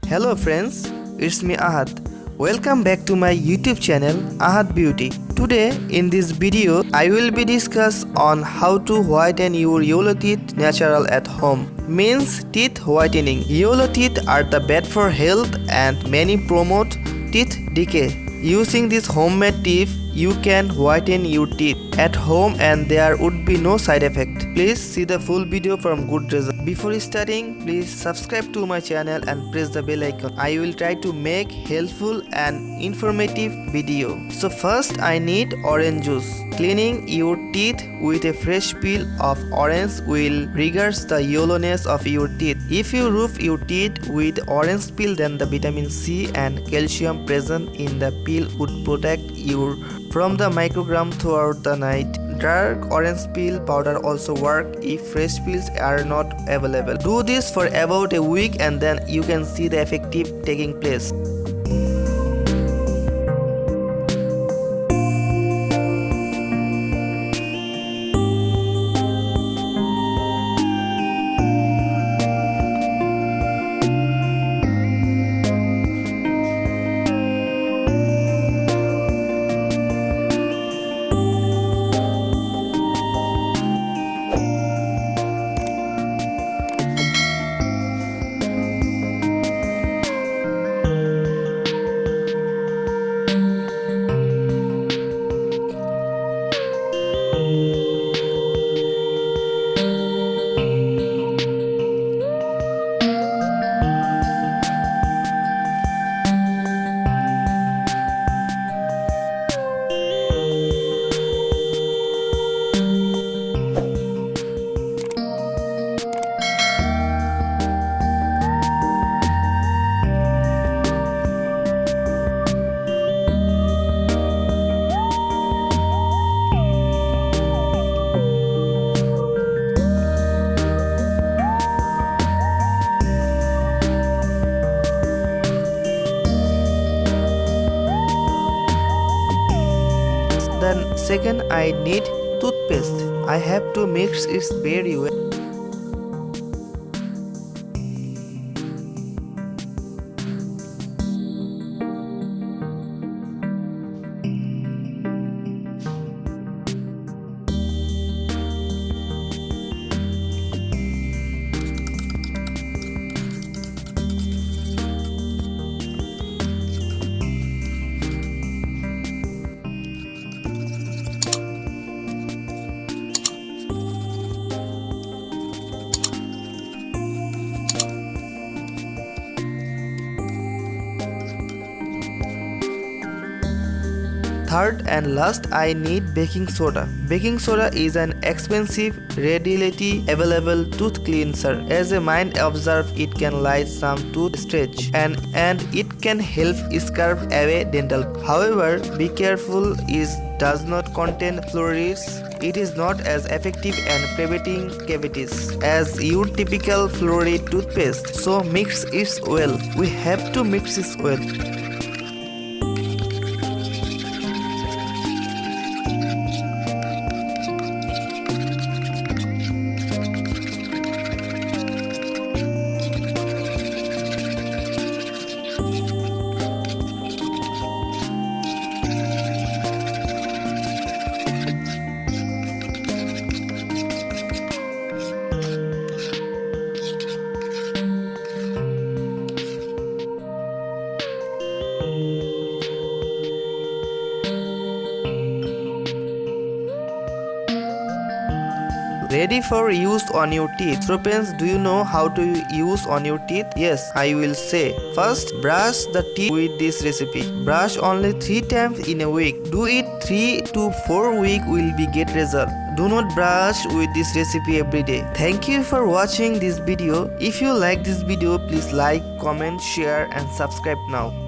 Hello friends, it's me Ahad. Welcome back to my YouTube channel Ahad Beauty. Today in this video I will be discuss on how to whiten your yellow teeth natural at home. Means teeth whitening. Yellow teeth are the bad for health and many promote teeth decay. Using this homemade tip, you can whiten your teeth at home and there would be no side effect. Please see the full video from good result. Before starting, please subscribe to my channel and press the bell icon. I will try to make helpful and informative video. So first I need orange juice. Cleaning your teeth with a fresh peel of orange will reverse the yellowness of your teeth. If you rub your teeth with orange peel, then the vitamin C and calcium present in the peel would protect you from the microgram throughout the night. Dark orange peel powder also work if fresh peels are not available. Do this for about a week and then you can see the effective taking place. Then second I need toothpaste. I have to mix it very well. Third and last, I need baking soda. Baking soda is an expensive, readily available tooth cleanser. As a mind observe, it can light some tooth stretch and it can help scrub away dental. However, be careful, it does not contain fluorides. It is not as effective in preventing cavities as your typical fluoride toothpaste. So mix it well. We have to mix it well. Ready for use on your teeth. So friends, do you know how to use on your teeth? Yes, I will say. First, brush the teeth with this recipe. Brush only 3 times in a week. Do it 3 to 4 weeks will be get result. Do not brush with this recipe every day. Thank you for watching this video. If you like this video, please like, comment, share and subscribe now.